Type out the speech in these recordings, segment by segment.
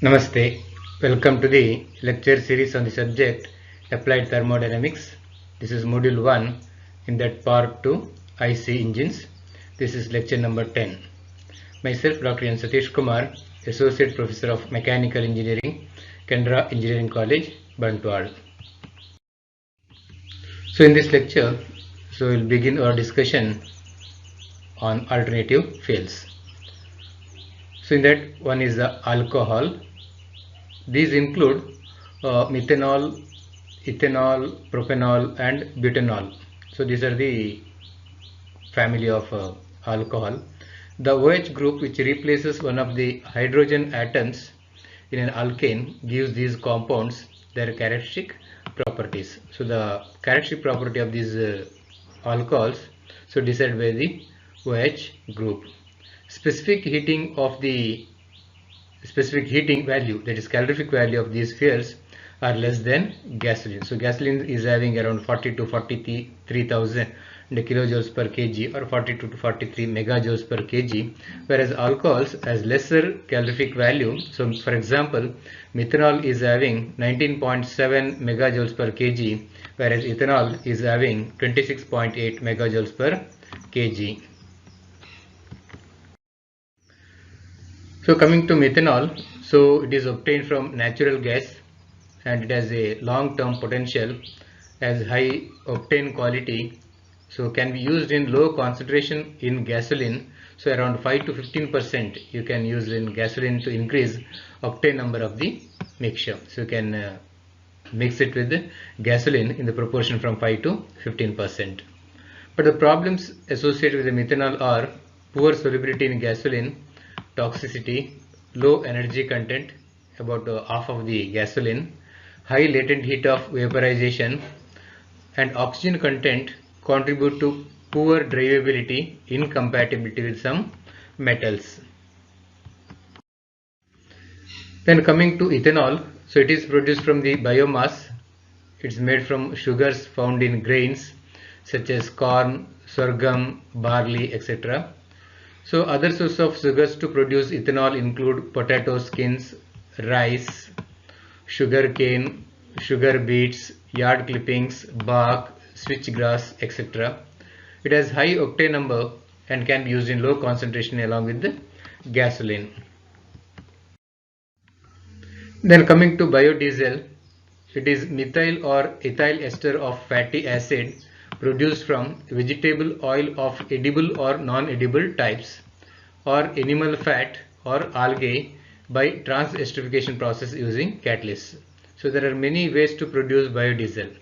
Namaste. Welcome to the lecture series on the subject Applied Thermodynamics. This is module 1 in that part 2 IC engines. This is lecture number 10. Myself Dr. N. Satish Kumar, Associate Professor of Mechanical Engineering, Kendra Engineering College, Bantwal. So in this lecture, we'll begin our discussion on alternative fuels. So in that one is the alcohol. These include methanol, ethanol, propanol and butanol. So these are the family of alcohol. The OH group, which replaces one of the hydrogen atoms in an alkane, gives these compounds their characteristic properties. So the characteristic property of these alcohols, so decided by the OH group. Specific heating value, that is calorific value of these fuels, are less than gasoline. So gasoline is having around 40 to 43,000 kilojoules per kg or 42 to 43 megajoules per kg, whereas alcohols has lesser calorific value. So for example, methanol is having 19.7 megajoules per kg, whereas ethanol is having 26.8 megajoules per kg. So coming to methanol, so it is obtained from natural gas and it has a long-term potential, has high octane quality, so can be used in low concentration in gasoline. So around 5 to 15% you can use in gasoline to increase octane number of the mixture. So you can mix it with the gasoline in the proportion from 5 to 15%. But the problems associated with the methanol are poor solubility in gasoline, toxicity, low energy content, about half of the gasoline, high latent heat of vaporization, and oxygen content contribute to poor drivability, incompatibility with some metals. Then coming to ethanol, so it is produced from the biomass. It's made from sugars found in grains such as corn, sorghum, barley, etc. So other sources of sugars to produce ethanol include potato skins, rice, sugar cane, sugar beets, yard clippings, bark, switchgrass, etc. It has high octane number and can be used in low concentration along with the gasoline. Then coming to biodiesel, it is methyl or ethyl ester of fatty acid produced from vegetable oil of edible or non-edible types, or animal fat or algae by trans-esterification process using catalysts. So there are many ways to produce biodiesel.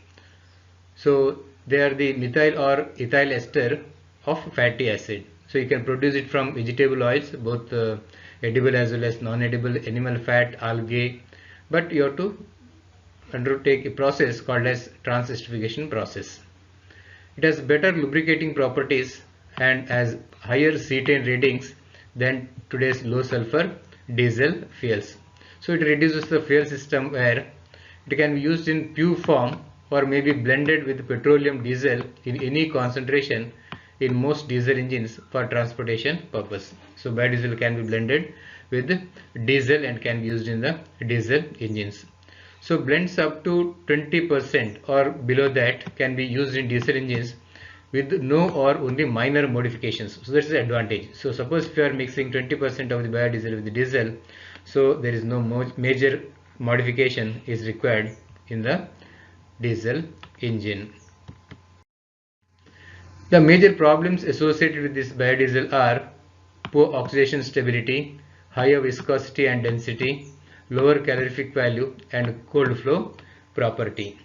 So they are the methyl or ethyl ester of fatty acid. So you can produce it from vegetable oils, both edible as well as non-edible, animal fat, algae, but you have to undertake a process called as trans-esterification process. It has better lubricating properties and has higher cetane ratings than today's low sulfur diesel fuels. So it reduces the fuel system where it can be used in pure form or may be blended with petroleum diesel in any concentration in most diesel engines for transportation purpose. So biodiesel can be blended with diesel and can be used in the diesel engines. So blends up to 20% or below that can be used in diesel engines with no or only minor modifications. So that's the advantage. So suppose if you are mixing 20% of the biodiesel with the diesel, so there is no major modification is required in the diesel engine. The major problems associated with this biodiesel are poor oxidation stability, higher viscosity and density, lower calorific value and cold flow property.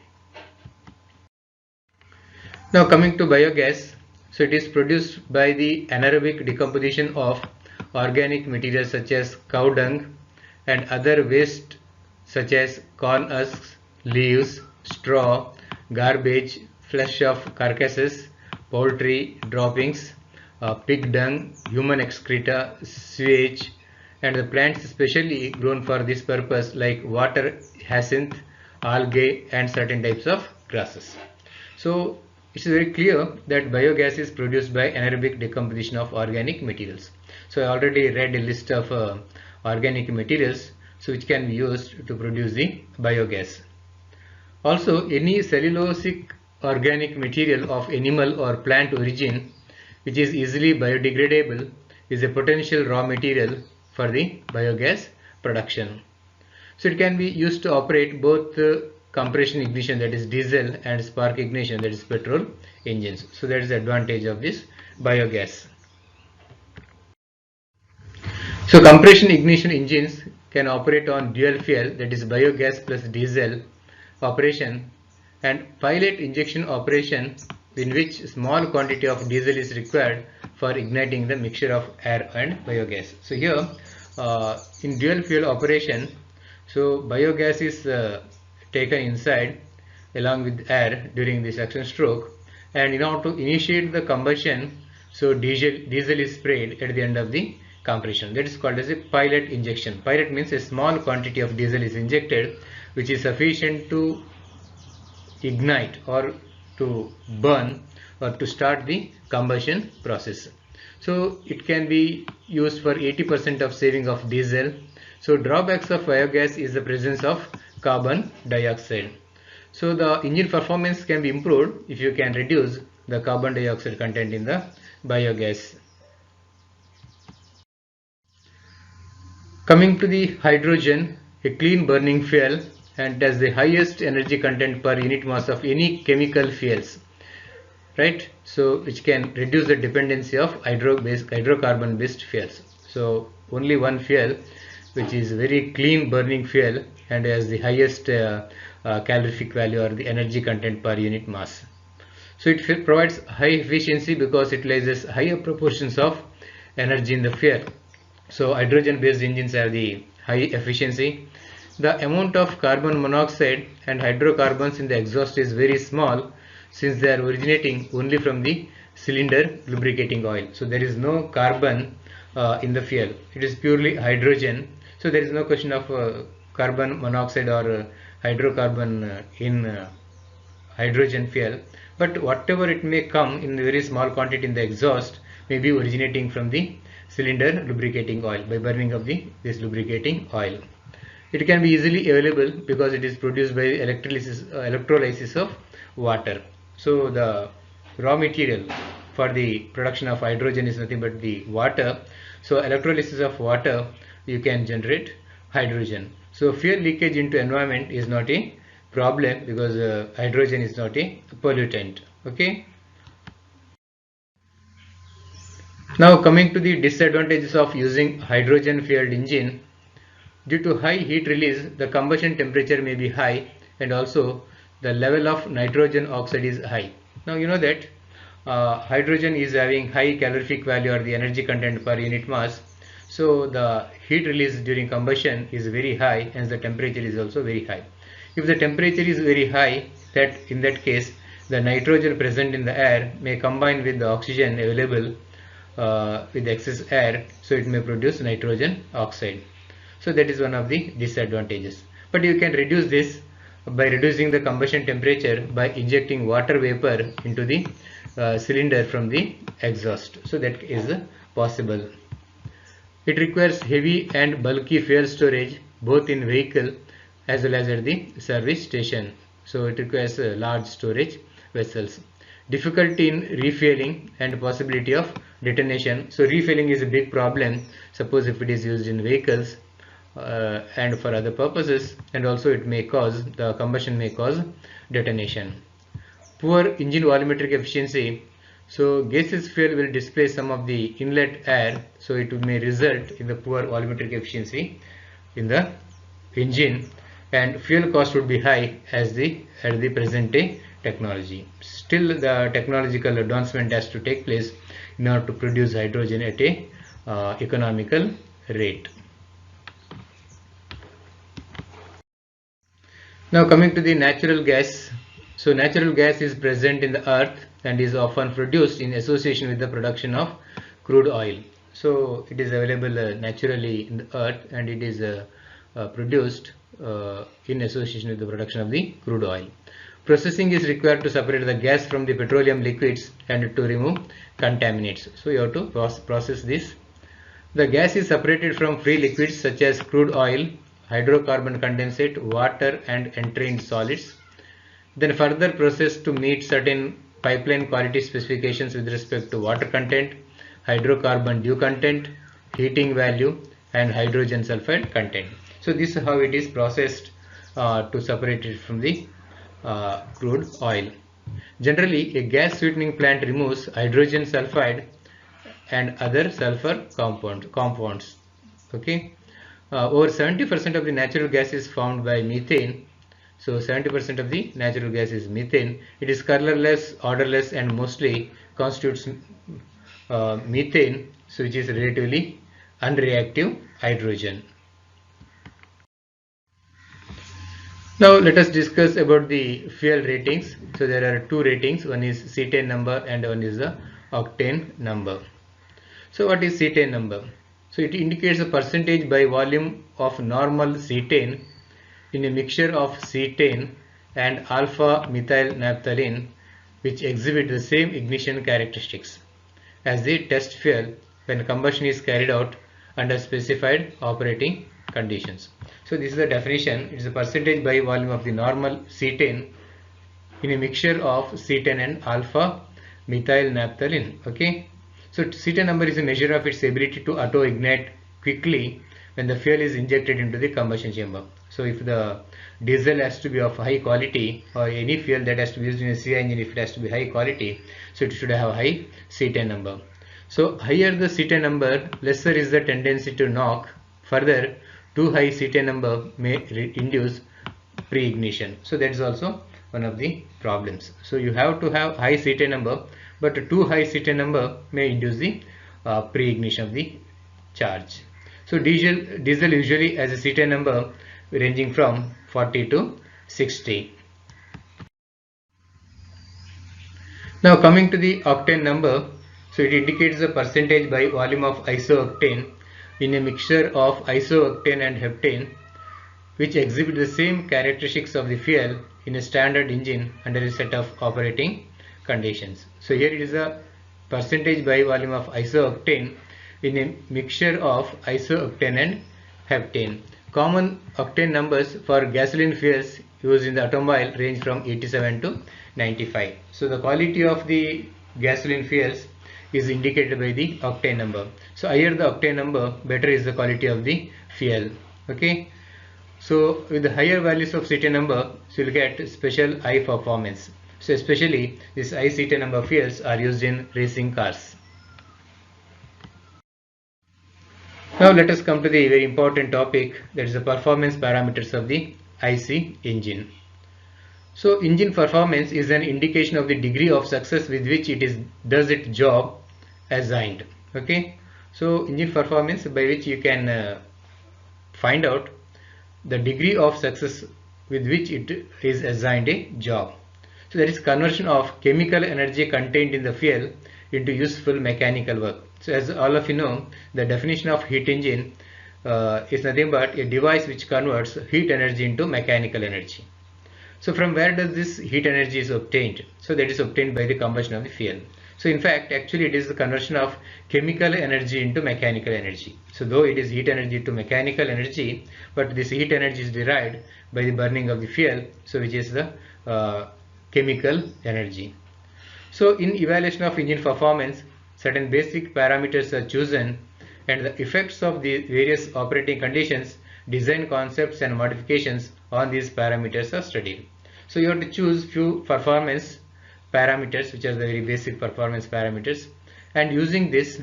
Now coming to biogas, so it is produced by the anaerobic decomposition of organic materials such as cow dung and other waste such as corn husks, leaves, straw, garbage, flesh of carcasses, poultry droppings, pig dung, human excreta, sewage, and the plants specially grown for this purpose like water hyacinth, algae and certain types of grasses. So it's very clear that biogas is produced by anaerobic decomposition of organic materials. So I already read a list of organic materials. so which can be used to produce the biogas. Also, any cellulosic organic material of animal or plant origin which is easily biodegradable is a potential raw material for the biogas production. So it can be used to operate both compression ignition, that is diesel, and spark ignition, that is petrol engines. So that is the advantage of this biogas. So compression ignition engines can operate on dual fuel, that is biogas plus diesel operation, and pilot injection operation, in which small quantity of diesel is required for igniting the mixture of air and biogas. So here in dual fuel operation, so biogas is taken inside along with air during the suction stroke, and in order to initiate the combustion, so diesel is sprayed at the end of the compression. That is called as a pilot injection. Pilot means a small quantity of diesel is injected which is sufficient to ignite or to burn or to start the combustion process. So it can be used for 80% of saving of diesel. So drawbacks of biogas is the presence of carbon dioxide. So the engine performance can be improved if you can reduce the carbon dioxide content in the biogas. Coming to the hydrogen, a clean burning fuel, and has the highest energy content per unit mass of any chemical fuels, right? So which can reduce the dependency of hydrocarbon based fuels. So only one fuel which is very clean burning fuel and has the highest calorific value or the energy content per unit mass. So it provides high efficiency because it utilizes higher proportions of energy in the fuel. So hydrogen based engines have the high efficiency. The amount of carbon monoxide and hydrocarbons in the exhaust is very small, since they are originating only from the cylinder lubricating oil. So there is no carbon in the fuel. It is purely hydrogen. So there is no question of carbon monoxide or hydrocarbon in hydrogen fuel. But whatever it may come in very small quantity in the exhaust may be originating from the cylinder lubricating oil by burning of this lubricating oil. It can be easily available because it is produced by electrolysis of water. So the raw material for the production of hydrogen is nothing but the water. So electrolysis of water, you can generate hydrogen. So fuel leakage into environment is not a problem because hydrogen is not a pollutant. Okay. Now coming to the disadvantages of using hydrogen fueled engine. Due to high heat release, the combustion temperature may be high, and also the level of nitrogen oxide is high. Now you know that hydrogen is having high calorific value or the energy content per unit mass. So the heat release during combustion is very high and the temperature is also very high. If the temperature is very high, in that case the nitrogen present in the air may combine with the oxygen available with excess air, so it may produce nitrogen oxide. So that is one of the disadvantages. But you can reduce this by reducing the combustion temperature by injecting water vapor into the cylinder from the exhaust. So that is possible. It requires heavy and bulky fuel storage both in vehicle as well as at the service station. So it requires large storage vessels. Difficulty in refueling and possibility of detonation. So refueling is a big problem. Suppose if it is used in vehicles and for other purposes, and also it may cause, the combustion may cause detonation. Poor engine volumetric efficiency. So gaseous fuel will displace some of the inlet air, so it may result in the poor volumetric efficiency in the engine, and fuel cost would be high at the present day technology. Still the technological advancement has to take place in order to produce hydrogen at a economical rate. Now coming to the natural gas. So natural gas is present in the earth and is often produced in association with the production of crude oil. So it is available naturally in the earth, and it is produced in association with the production of the crude oil. Processing is required to separate the gas from the petroleum liquids and to remove contaminants. So you have to process this. The gas is separated from free liquids such as crude oil hydrocarbon condensate, water and entrained solids. Then further processed to meet certain pipeline quality specifications with respect to water content, hydrocarbon dew content, heating value and hydrogen sulfide content. So this is how it is processed to separate it from the crude oil. Generally, a gas sweetening plant removes hydrogen sulfide and other sulfur compounds. Okay. Over 70% of the natural gas is formed by methane. So 70% of the natural gas is methane. It is colorless, odorless and mostly constitutes methane, so which is relatively unreactive hydrogen. Now let us discuss about the fuel ratings. So there are two ratings, one is cetane number and one is the octane number. So what is cetane number? So it indicates a percentage by volume of normal cetane in a mixture of cetane and alpha methyl naphthalene, which exhibit the same ignition characteristics as the test fuel when combustion is carried out under specified operating conditions. So this is the definition. It is a percentage by volume of the normal cetane in a mixture of cetane and alpha methyl naphthalene. Okay. So cetane number is a measure of its ability to auto-ignite quickly when the fuel is injected into the combustion chamber. So if the diesel has to be of high quality, or any fuel that has to be used in a CI engine, if it has to be high quality, so it should have high cetane number. So higher the cetane number, lesser is the tendency to knock. Further, too high cetane number may induce pre-ignition. So that is also one of the problems. So you have to have high cetane number, but too high cetane number may induce the pre-ignition of the charge. So diesel usually has a cetane number ranging from 40 to 60. Now coming to the octane number, so it indicates the percentage by volume of isooctane in a mixture of isooctane and heptane, which exhibit the same characteristics of the fuel in a standard engine under a set of operating conditions. So here it is a percentage by volume of isooctane in a mixture of isooctane and heptane. Common octane numbers for gasoline fuels used in the automobile range from 87 to 95. So the quality of the gasoline fuels is indicated by the octane number. So higher the octane number, better is the quality of the fuel. Okay. So with the higher values of cetane number, so you will get special high performance. So especially these high cetane number fuels are used in racing cars. Now let us come to the very important topic, that is the performance parameters of the IC engine. So engine performance is an indication of the degree of success with which it does its job assigned. Okay. So engine performance, by which you can find out the degree of success with which it is assigned a job. So that is conversion of chemical energy contained in the fuel into useful mechanical work. So as all of you know, the definition of heat engine is nothing but a device which converts heat energy into mechanical energy. So from where does this heat energy is obtained? So that is obtained by the combustion of the fuel. So in fact, actually it is the conversion of chemical energy into mechanical energy. So though it is heat energy to mechanical energy, but this heat energy is derived by the burning of the fuel, so which is the chemical energy. So in evaluation of engine performance, certain basic parameters are chosen, and the effects of the various operating conditions, design concepts and modifications on these parameters are studied. So you have to choose few performance parameters, which are the very basic performance parameters, and using this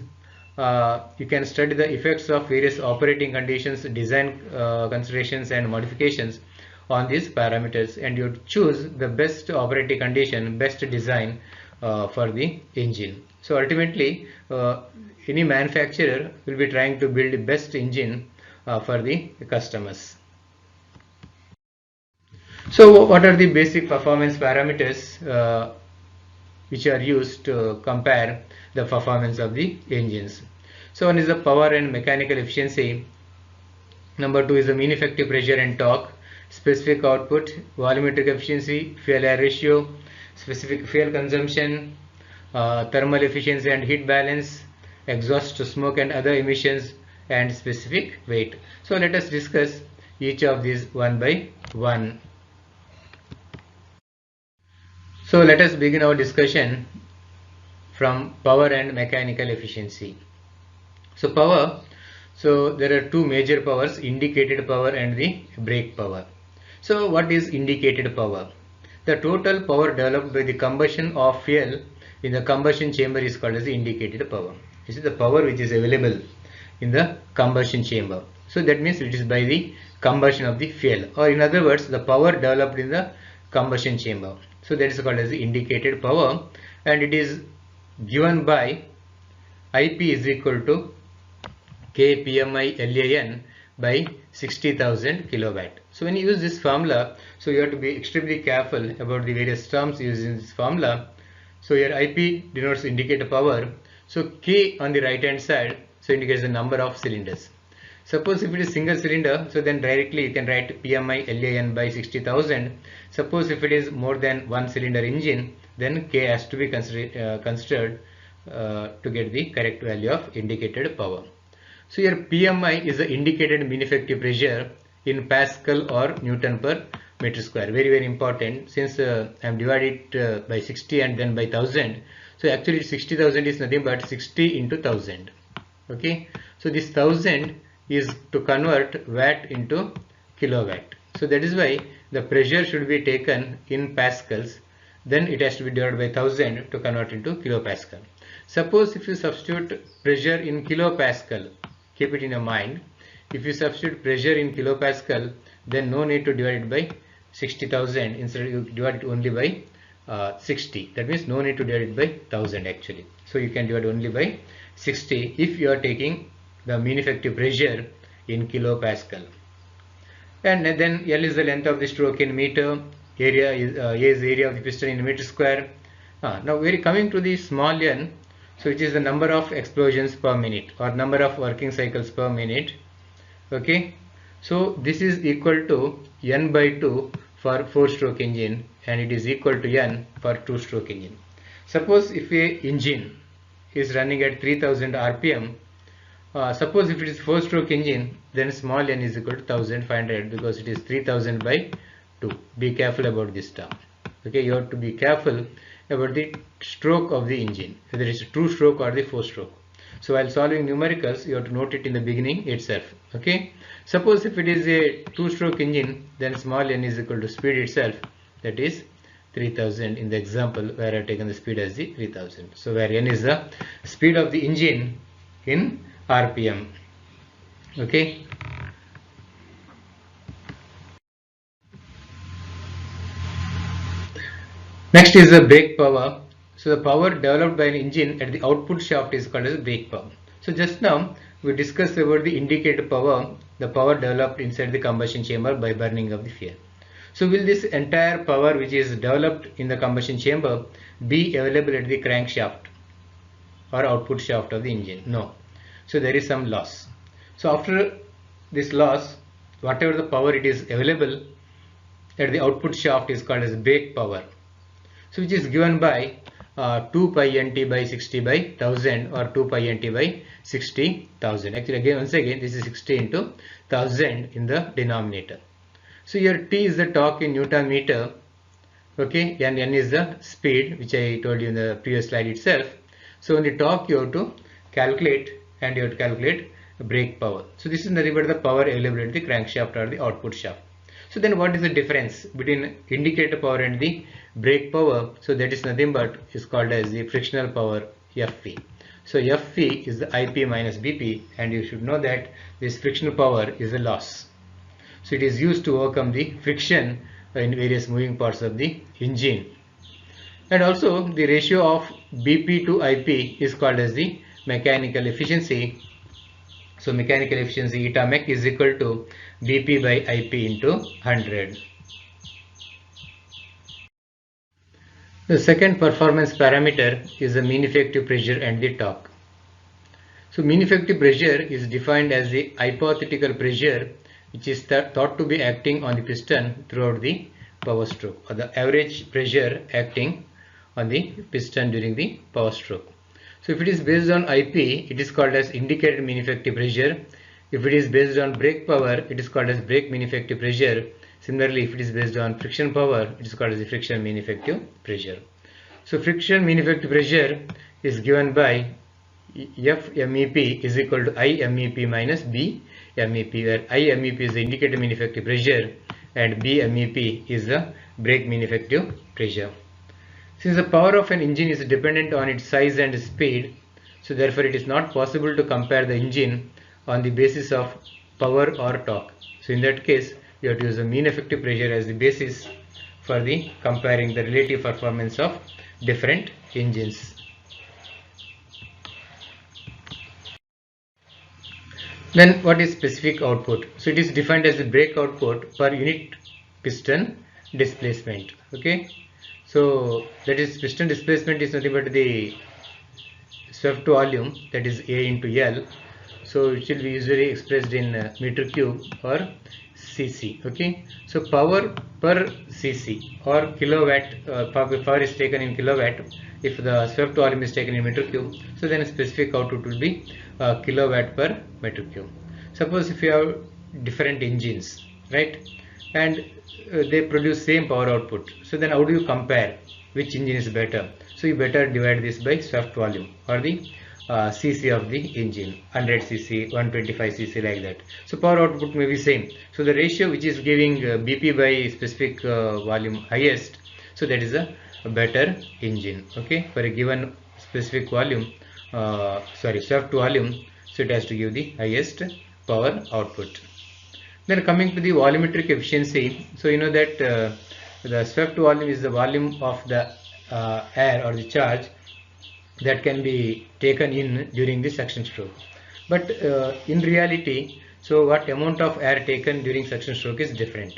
you can study the effects of various operating conditions, design considerations and modifications on these parameters, and you choose the best operating condition, best design for the engine. So ultimately any manufacturer will be trying to build the best engine for the customers. So what are the basic performance parameters which are used to compare the performance of the engines? So one is the power and mechanical efficiency. Number two is the mean effective pressure and torque, specific output, volumetric efficiency, fuel air ratio, specific fuel consumption, thermal efficiency and heat balance, exhaust smoke and other emissions, and specific weight. So let us discuss each of these one by one. So let us begin our discussion from power and mechanical efficiency. So power, so there are two major powers, indicated power and the brake power. So what is indicated power? The total power developed by the combustion of fuel in the combustion chamber is called as the indicated power. This is the power which is available in the combustion chamber. So that means it is by the combustion of the fuel, or in other words the power developed in the combustion chamber. So that is called as the indicated power, and it is given by IP is equal to K PMI LAN by 60,000 kilowatt. So when you use this formula, so you have to be extremely careful about the various terms used in this formula. So your IP denotes indicator power. So K on the right hand side, so indicates the number of cylinders. Suppose if it is single cylinder, so then directly you can write PMI LAN by 60,000. Suppose if it is more than one cylinder engine, then K has to be considered to get the correct value of indicated power. So your PMI is the indicated mean effective pressure in Pascal or Newton per meter square. Very, very important, since I am divided it by 60 and then by 1000. So actually 60,000 is nothing but 60 into 1000. Okay. So this 1000 is to convert watt into kilowatt. So that is why the pressure should be taken in pascals. Then it has to be divided by 1000 to convert into kilopascal. Suppose if you substitute pressure in kilopascal, keep it in your mind. If you substitute pressure in kilopascal, then no need to divide it by 60,000. Instead you divide it only by 60. That means no need to divide it by 1000 actually. So you can divide only by 60 if you are taking the mean effective pressure in kilopascal. And then L is the length of the stroke in meter. Area is A is the area of the piston in meter square. Now we are coming to the small n. So it is the number of explosions per minute or number of working cycles per minute. Okay. So this is equal to n by 2 for 4-stroke engine, and it is equal to n for 2-stroke engine. Suppose if a engine is running at 3000 rpm, suppose if it is 4-stroke engine, then small n is equal to 1500 because it is 3000 by 2. Be careful about this term. Okay, you have to be careful about the stroke of the engine, whether it's a 2-stroke or the 4-stroke. So while solving numericals, you have to note it in the beginning itself. Okay. Suppose if it is a 2-stroke engine, then small n is equal to speed itself, that is 3000 in the example where I have taken the speed as the 3000. So where n is the speed of the engine in RPM. Okay. Next is the brake power. So the power developed by an engine at the output shaft is called as brake power. So just now we discussed about the indicator power, the power developed inside the combustion chamber by burning of the fuel. So will this entire power which is developed in the combustion chamber be available at the crankshaft or output shaft of the engine? No. So there is some loss. So after this loss, whatever the power it is available at the output shaft is called as brake power. So which is given by 2 pi nt by 60 by 1000 or 2 pi nt by 60,000. Actually again, once again, this is 60 into 1000 in the denominator. So here T is the torque in Newton meter. Okay, and N is the speed, which I told you in the previous slide itself. So in the torque you have to calculate, and you have to calculate brake power. So this is nothing but the power available at the crankshaft or the output shaft. So then what is the difference between indicator power and the brake power? So that is nothing but is called as the frictional power, FP. So FP is the IP minus BP, and you should know that this frictional power is a loss. So it is used to overcome the friction in various moving parts of the engine. And also the ratio of BP to IP is called as the mechanical efficiency. So mechanical efficiency eta mech is equal to BP by IP into 100. The second performance parameter is the mean effective pressure and the torque. So mean effective pressure is defined as the hypothetical pressure which is thought to be acting on the piston throughout the power stroke, or the average pressure acting on the piston during the power stroke. So if it is based on IP, it is called as indicated mean effective pressure. If it is based on brake power, it is called as brake mean effective pressure. Similarly, if it is based on friction power, it is called as the friction mean effective pressure. So friction mean effective pressure is given by F MEP is equal to I MEP minus B MEP, where I MEP is the indicator mean effective pressure and B MEP is the brake mean effective pressure. Since the power of an engine is dependent on its size and speed, so therefore it is not possible to compare the engine on the basis of power or torque. So in that case, you have to use the mean effective pressure as the basis for the comparing the relative performance of different engines. Then what is specific output? So it is defined as the brake output per unit piston displacement. Okay, so that is piston displacement is nothing but the swept volume, that is A into L. So it will be usually expressed in meter cube or cc. Okay, so power per cc or kilowatt, power is taken in kilowatt. If the swept volume is taken in meter cube, so then a specific output will be kilowatt per meter cube. Suppose if you have different engines, right, and they produce same power output, so then how do you compare which engine is better? So you better divide this by swept volume or the cc of the engine, 100 cc, 125 cc, like that. So power output may be same. So the ratio which is giving BP by specific volume highest, so that is a better engine. Okay, for a given specific volume, swept volume, so it has to give the highest power output. Then coming to the volumetric efficiency, so you know that the swept volume is the volume of the air or the charge that can be taken in during the suction stroke. But in reality, so what amount of air taken during suction stroke is different.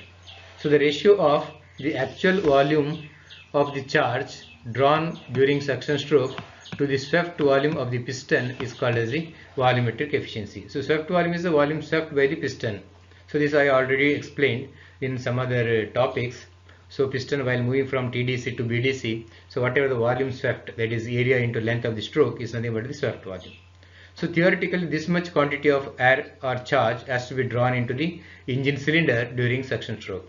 So the ratio of the actual volume of the charge drawn during suction stroke to the swept volume of the piston is called as the volumetric efficiency. So swept volume is the volume swept by the piston. So this I already explained in some other topics. So piston while moving from TDC to BDC, so whatever the volume swept, that is area into length of the stroke, is nothing but the swept volume. So theoretically this much quantity of air or charge has to be drawn into the engine cylinder during suction stroke.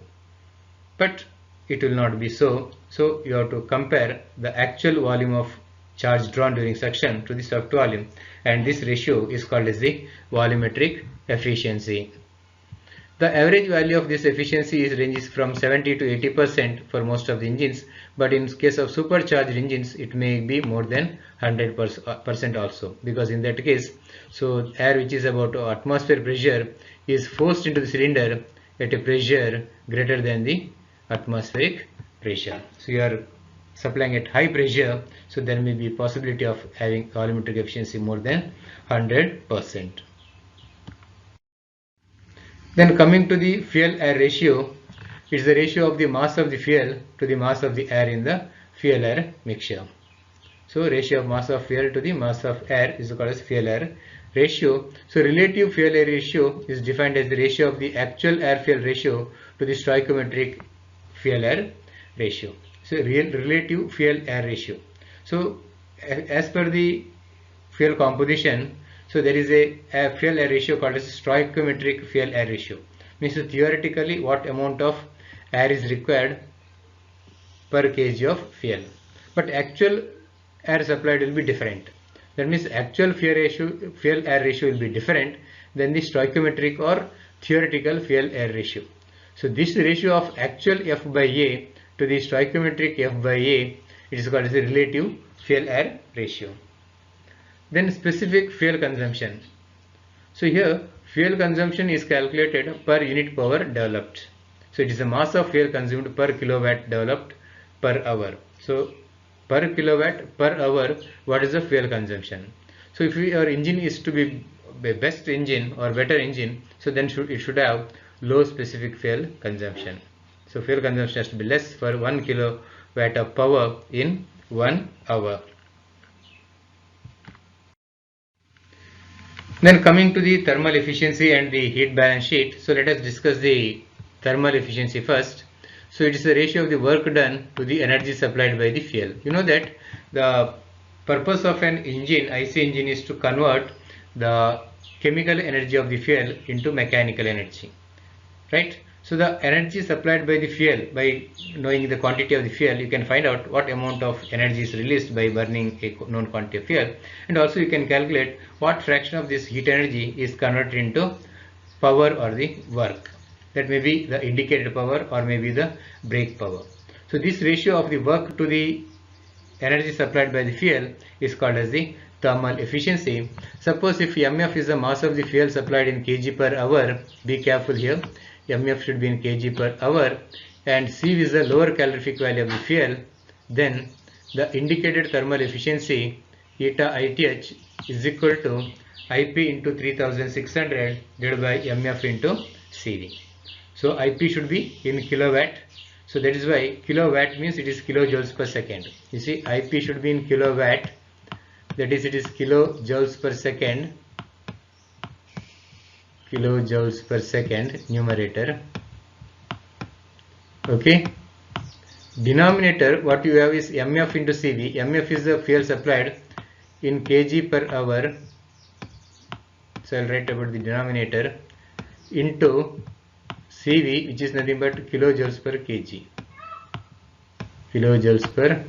But it will not be so. So you have to compare the actual volume of charge drawn during suction to the swept volume, and this ratio is called as the volumetric efficiency. The average value of this efficiency ranges from 70 to 80% for most of the engines, but in case of supercharged engines it may be more than 100% also, because in that case, so air which is about atmosphere pressure is forced into the cylinder at a pressure greater than the atmospheric pressure. So you are supplying at high pressure, so there may be possibility of having volumetric efficiency more than 100%. Then coming to the fuel air ratio, it is the ratio of the mass of the fuel to the mass of the air in the fuel air mixture. So ratio of mass of fuel to the mass of air is called as fuel air ratio. So relative fuel air ratio is defined as the ratio of the actual air fuel ratio to the stoichiometric fuel air ratio. So relative fuel air ratio. So as per the fuel composition, so there is a fuel air ratio called as stoichiometric fuel air ratio. Means theoretically what amount of air is required per kg of fuel, but actual air supplied will be different. That means actual fuel air ratio will be different than the stoichiometric or theoretical fuel air ratio. So this ratio of actual F by A to the stoichiometric F by A, it is called as the relative fuel air ratio. Then specific fuel consumption. So here fuel consumption is calculated per unit power developed. So it is the mass of fuel consumed per kilowatt developed per hour. So per kilowatt per hour, what is the fuel consumption? So if your engine is to be the best engine or better engine, so then it should have low specific fuel consumption. So fuel consumption has to be less for 1 kilowatt of power in 1 hour. Then coming to the thermal efficiency and the heat balance sheet. So let us discuss the thermal efficiency first. So it is the ratio of the work done to the energy supplied by the fuel. You know that the purpose of an engine, IC engine, is to convert the chemical energy of the fuel into mechanical energy, right? So the energy supplied by the fuel, by knowing the quantity of the fuel, you can find out what amount of energy is released by burning a known quantity of fuel, and also you can calculate what fraction of this heat energy is converted into power or the work. That may be the indicated power or maybe the brake power. So this ratio of the work to the energy supplied by the fuel is called as the thermal efficiency. Suppose if mf is the mass of the fuel supplied in kg per hour, be careful here, mf should be in kg per hour, and C is the lower calorific value of the fuel, then the indicated thermal efficiency eta ith is equal to Ip into 3600 divided by mf into CV. So Ip should be in kilowatt. So that is why kilowatt means it is kilojoules per second. You see, Ip should be in kilowatt, that is, it is kilojoules per second, kilojoules per second, numerator. Okay. Denominator, what you have is mf into CV. Mf is the fuel supplied in kg per hour. So I'll write about the denominator into CV, which is nothing but kilojoules per kg. Kilojoules per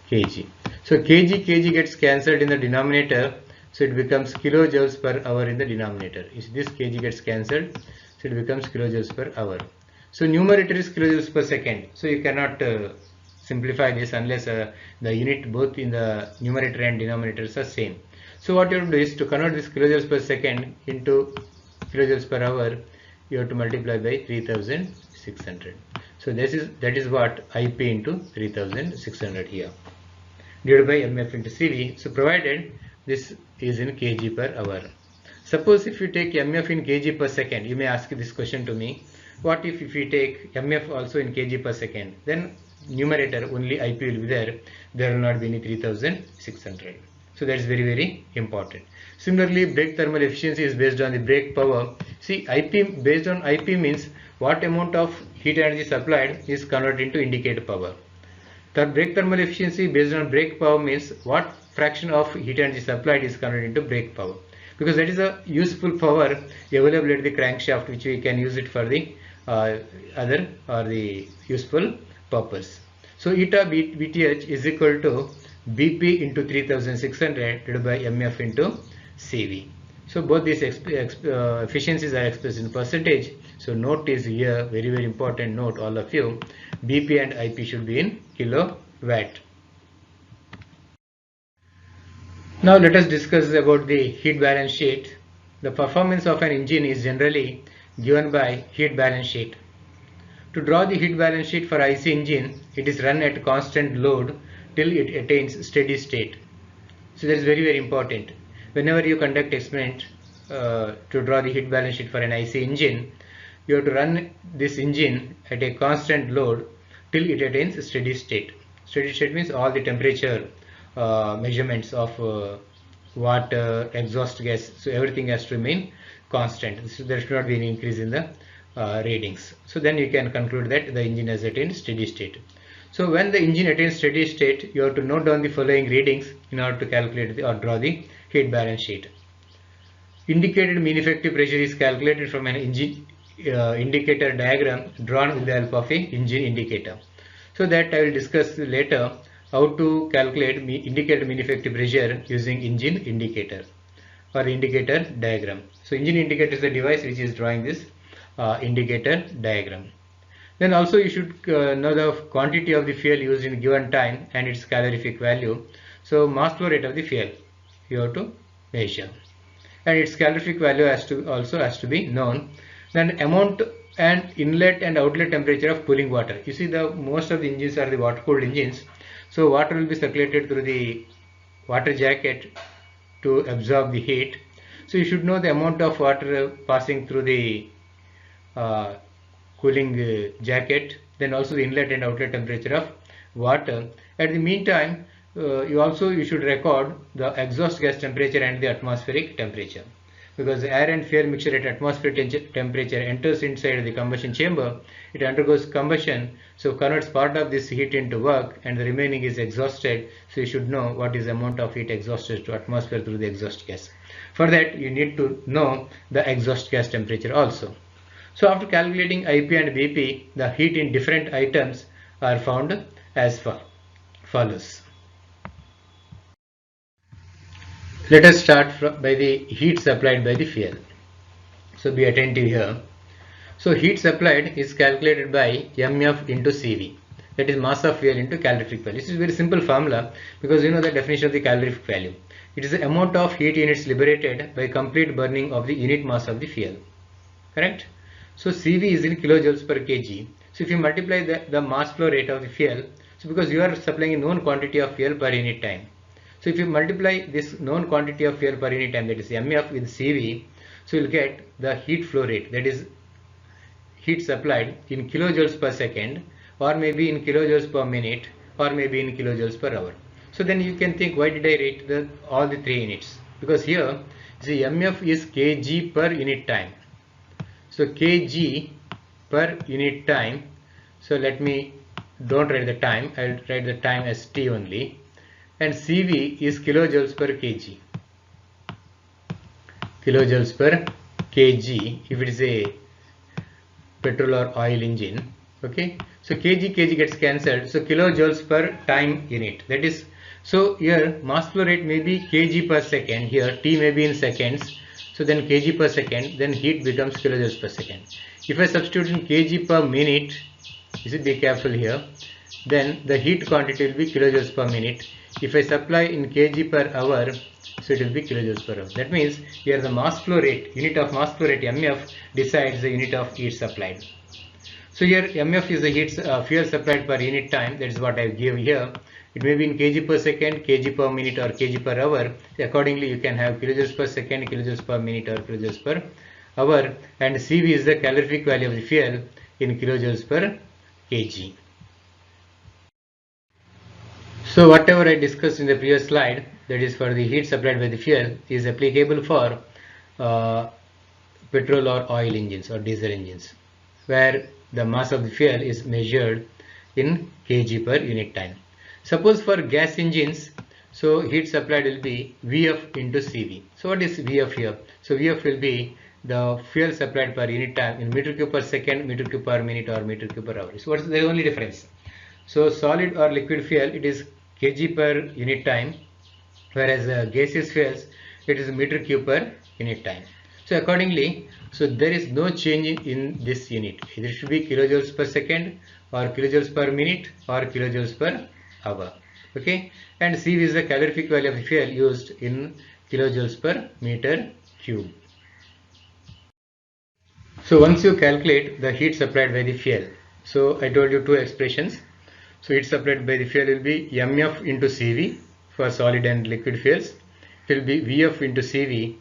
kg. So kg gets cancelled in the denominator, so it becomes kilojoules per hour in the denominator. If this kg gets cancelled, so it becomes kilojoules per hour. So numerator is kilojoules per second. So you cannot simplify this unless the unit both in the numerator and denominators are same. So what you have to do is to convert this kilojoules per second into kilojoules per hour, you have to multiply by 3600. So that is what Ip into 3600 here, divided by mf into CV. So provided this is in kg per hour. Suppose if you take mf in kg per second, you may ask this question to me, what if we take mf also in kg per second? Then numerator only Ip will be there will not be any 3600. So that is very important. Similarly, brake thermal efficiency is based on the brake power. See, Ip, based on Ip means what amount of heat energy supplied is converted into indicated power. The brake thermal efficiency based on brake power means what fraction of heat energy supplied is converted into brake power, because that is a useful power available at the crankshaft, which we can use it for the other or the useful purpose. So eta Vth is equal to Bp into 3600 divided by mf into CV. So both these efficiencies are expressed in percentage. So note is here, very important note, all of you, Bp and Ip should be in kilowatt. Now let us discuss about the heat balance sheet. The performance of an engine is generally given by heat balance sheet. To draw the heat balance sheet for IC engine, it is run at constant load till it attains steady state. So that is very important. Whenever you conduct experiment to draw the heat balance sheet for an IC engine, you have to run this engine at a constant load till it attains steady state. Steady state means all the temperature measurements of water, exhaust gas, so everything has to remain constant. So there should not be any increase in the readings. So then you can conclude that the engine has attained steady state. So when the engine attains steady state, you have to note down the following readings in order to calculate or draw the heat balance sheet. Indicated mean effective pressure is calculated from an engine indicator diagram drawn with the help of a engine indicator. So that I will discuss later how to calculate indicated mean effective pressure using engine indicator or indicator diagram. So engine indicator is the device which is drawing this indicator diagram. Then also you should know the quantity of the fuel used in given time and its calorific value. So mass flow rate of the fuel you have to measure, and its calorific value also has to be known. Then amount and inlet and outlet temperature of cooling water. You see, the most of the engines are the water cooled engines. So water will be circulated through the water jacket to absorb the heat. So you should know the amount of water passing through the cooling jacket, then also the inlet and outlet temperature of water. At the meantime, you should record the exhaust gas temperature and the atmospheric temperature. because air and fuel mixture at atmospheric temperature enters inside the combustion chamber. It undergoes combustion, so converts part of this heat into work and the remaining is exhausted. So you should know what is the amount of heat exhausted to atmosphere through the exhaust gas. For that you need to know the exhaust gas temperature also. So after calculating IP and BP, the heat in different items are found as follows. Let us start by the heat supplied by the fuel. So be attentive here. So heat supplied is calculated by MF into CV. That is mass of fuel into calorific value. This is a very simple formula because you know the definition of the calorific value. It is the amount of heat units liberated by complete burning of the unit mass of the fuel. Correct? So CV is in kilojoules per kg. So if you multiply the mass flow rate of the fuel, so because you are supplying a known quantity of fuel per unit time. So if you multiply this known quantity of fuel per unit time, that is MF with CV, so you will get the heat flow rate, that is heat supplied in kilojoules per second, or maybe in kilojoules per minute, or maybe in kilojoules per hour. So then you can think, why did I rate all the three units? Because here the MF is kg per unit time. So kg per unit time. So let me don't write the time, I will write the time as T only. And CV is kilojoules per kg. Kilojoules per kg if it is a petrol or oil engine. Okay, so kg gets cancelled. So kilojoules per time unit. That is, so here mass flow rate may be kg per second. Here T may be in seconds. So then kg per second. Then heat becomes kilojoules per second. If I substitute in kg per minute, you should be careful here. Then the heat quantity will be kilojoules per minute. If I supply in kg per hour, so it will be kilojoules per hour. That means here the mass flow rate, unit of mass flow rate MF decides the unit of heat supplied. So here MF is the heat fuel supplied per unit time. That is what I give here. It may be in kg per second, kg per minute, or kg per hour. Accordingly, you can have kilojoules per second, kilojoules per minute, or kilojoules per hour. And CV is the calorific value of the fuel in kilojoules per kg. So whatever I discussed in the previous slide, that is for the heat supplied by the fuel, is applicable for petrol or oil engines or diesel engines, where the mass of the fuel is measured in kg per unit time. Suppose for gas engines, so heat supplied will be VF into CV. So what is VF here? So VF will be the fuel supplied per unit time in meter cube per second, meter cube per minute, or meter cube per hour. So what's the only difference? So solid or liquid fuel, it is kg per unit time, whereas gaseous fuels, it is meter cube per unit time. So accordingly, so there is no change in this unit. Either it should be kilojoules per second, or kilojoules per minute, or kilojoules per hour. Okay, and CV is the calorific value of the fuel used in kilojoules per meter cube. So once you calculate the heat supplied by the fuel, so I told you two expressions. So heat supplied by the fuel will be MF into CV for solid and liquid fuels. It will be VF into CV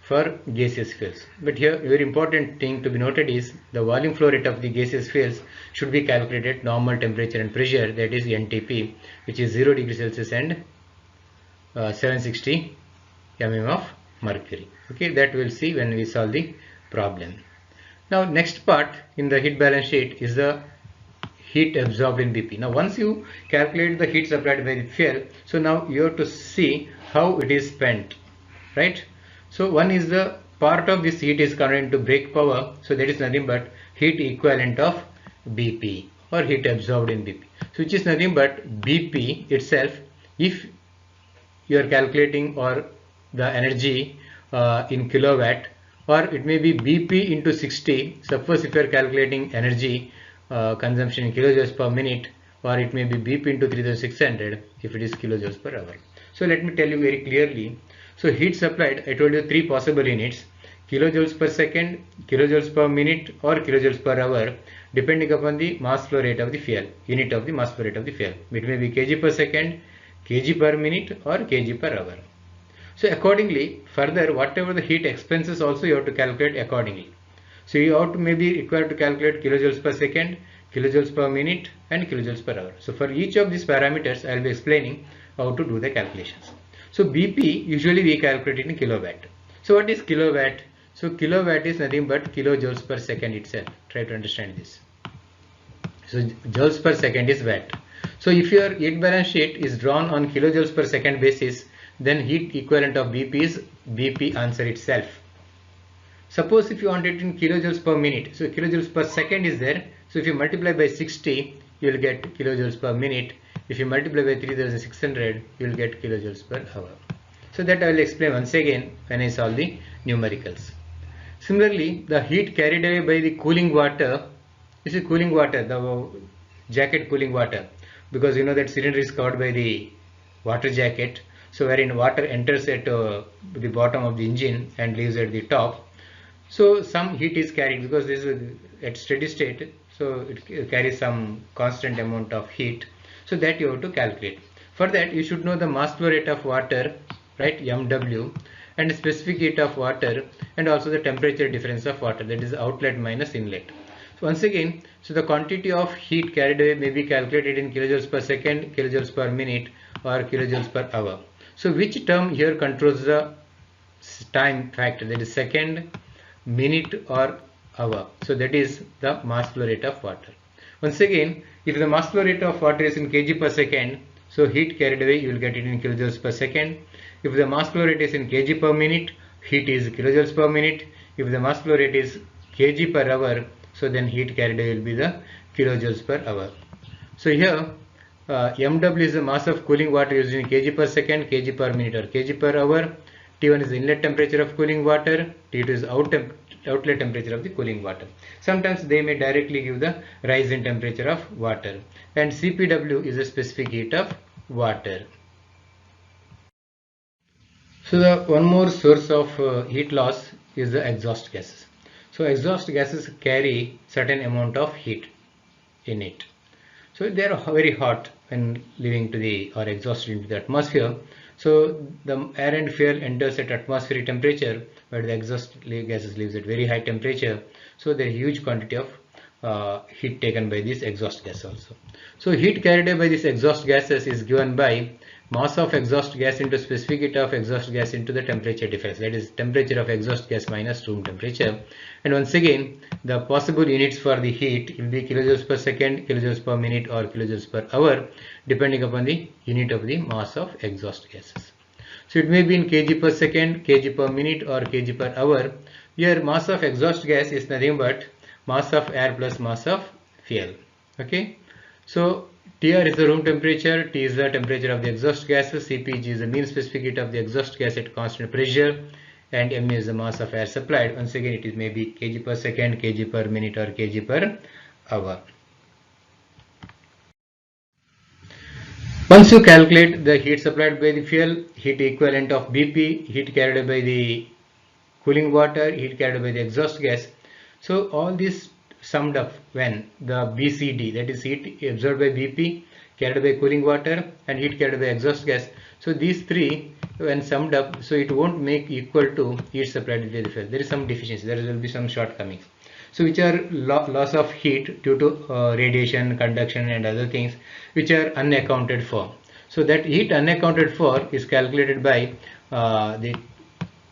for gaseous fuels. But here very important thing to be noted is the volume flow rate of the gaseous fuels should be calculated at normal temperature and pressure, that is NTP, which is 0 degrees Celsius and 760 mm of mercury. Okay, that we'll see when we solve the problem. Now next part in the heat balance sheet is the heat absorbed in BP. Now once you calculate the heat supplied by the fuel, so now you have to see how it is spent, right? So one is the part of this heat is converted into brake power, so that is nothing but heat equivalent of BP or heat absorbed in BP. So which is nothing but BP itself if you are calculating or the energy in kilowatt, or it may be BP into 60. Suppose if you are calculating energy consumption in kilojoules per minute, or it may be BP into 3600 if it is kilojoules per hour. So let me tell you very clearly. So heat supplied, I told you three possible units: kilojoules per second, kilojoules per minute, or kilojoules per hour, depending upon the mass flow rate of the fuel, unit of the mass flow rate of the fuel. It may be kg per second, kg per minute, or kg per hour. So accordingly, further whatever the heat expenses also you have to calculate accordingly. So you have to maybe required to calculate kilojoules per second, kilojoules per minute, and kilojoules per hour. So for each of these parameters, I will be explaining how to do the calculations. So BP usually we calculate it in kilowatt. So what is kilowatt? So kilowatt is nothing but kilojoules per second itself. Try to understand this. So joules per second is watt. So if your heat balance sheet is drawn on kilojoules per second basis, then heat equivalent of BP is BP answer itself. Suppose if you want it in kilojoules per minute, so kilojoules per second is there. So if you multiply by 60, you will get kilojoules per minute. If you multiply by 3600, you will get kilojoules per hour. So that I will explain once again when I solve the numericals. Similarly, the heat carried away by the cooling water, this is cooling water, the jacket cooling water, because you know that cylinder is covered by the water jacket. So wherein water enters at the bottom of the engine and leaves at the top. So some heat is carried because this is at steady state, so it carries some constant amount of heat. So that you have to calculate. For that you should know the mass flow rate of water, right, MW, and the specific heat of water, and also the temperature difference of water, that is outlet minus inlet. So once again, so the quantity of heat carried away may be calculated in kilojoules per second, kilojoules per minute, or kilojoules per hour. So which term here controls the time factor, that is second, minute or hour? So that is the mass flow rate of water. Once again, if the mass flow rate of water is in kg per second, so heat carried away you will get it in kilojoules per second. If the mass flow rate is in kg per minute, heat is kilojoules per minute. If the mass flow rate is kg per hour, so then heat carried away will be the kilojoules per hour. So here MW is the mass of cooling water used in kg per second, kg per minute or kg per hour. T1 is the inlet temperature of cooling water. T2 is outlet temperature of the cooling water. Sometimes they may directly give the rise in temperature of water. And CPW is a specific heat of water. So the one more source of heat loss is the exhaust gases. So exhaust gases carry certain amount of heat in it. So they are very hot when leaving to the or exhausted into the atmosphere. So the air and fuel enters at atmospheric temperature, but the exhaust gases leaves at very high temperature. So there is huge quantity of heat taken by this exhaust gas also. So heat carried away by these exhaust gases is given by mass of exhaust gas into specific heat of exhaust gas into the temperature difference, that is temperature of exhaust gas minus room temperature. And once again, the possible units for the heat will be kilojoules per second, kilojoules per minute or kilojoules per hour, depending upon the unit of the mass of exhaust gases. So it may be in kg per second, kg per minute or kg per hour. Here mass of exhaust gas is nothing but mass of air plus mass of fuel. Okay. So TR is the room temperature, T is the temperature of the exhaust gases, CPG is the mean specific heat of the exhaust gas at constant pressure, and M is the mass of air supplied. Once again, it is maybe kg per second, kg per minute or kg per hour. Once you calculate the heat supplied by the fuel, heat equivalent of BP, heat carried by the cooling water, heat carried by the exhaust gas. So all these summed up when the BCD, that is heat absorbed by BP, carried by cooling water, and heat carried by exhaust gas. So these three when summed up, so it won't make equal to heat supplied by the fuel. There is some deficiency, there will be some shortcomings. So which are loss of heat due to radiation, conduction and other things which are unaccounted for. So that heat unaccounted for is calculated by the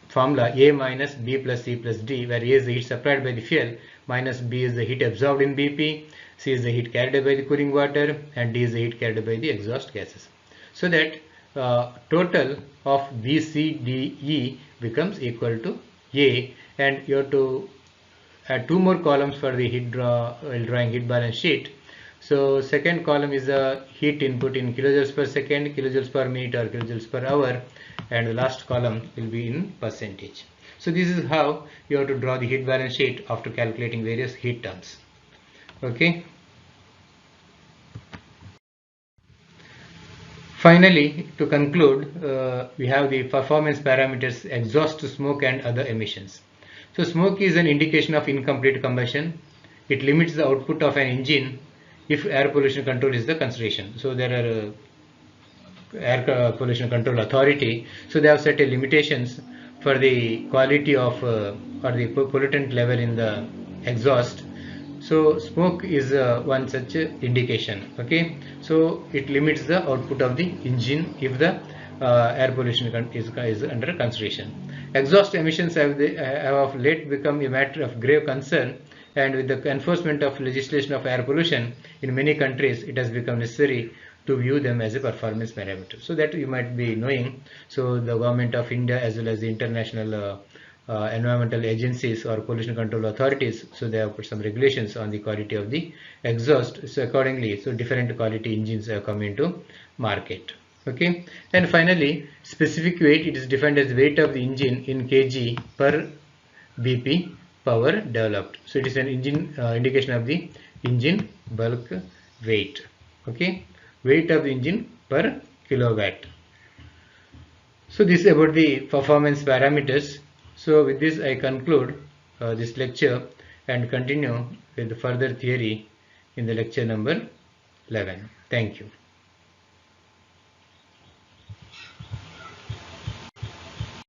formula A minus B plus C plus D, where A is the heat supplied by the fuel, minus B is the heat absorbed in BP, C is the heat carried by the cooling water, and D is the heat carried by the exhaust gases. So that total of B, C, D, E becomes equal to A, and you have to add two more columns for the heat while drawing heat balance sheet. So second column is the heat input in kilojoules per second, kilojoules per minute or kilojoules per hour, and the last column will be in percentage. So this is how you have to draw the heat balance sheet after calculating various heat terms. Okay. Finally, to conclude, we have the performance parameters: exhaust, smoke and other emissions. So smoke is an indication of incomplete combustion. It limits the output of an engine if air pollution control is the consideration. So there are air pollution control authority, so they have set a limitations for the quality of or the pollutant level in the exhaust. So smoke is one such indication. Okay, so it limits the output of the engine if the air pollution is under consideration. Exhaust emissions have of late become a matter of grave concern, and with the enforcement of legislation of air pollution in many countries, it has become necessary to view them as a performance parameter. So that you might be knowing. So the government of India as well as the international environmental agencies or pollution control authorities, so they have put some regulations on the quality of the exhaust. So accordingly, so different quality engines have come into market. Okay, and finally, specific weight, it is defined as weight of the engine in kg per BP power developed. So it is an engine indication of the engine bulk weight. Okay, weight of the engine per kilowatt. So this is about the performance parameters. So with this I conclude this lecture and continue with further theory in the lecture number 11. Thank you.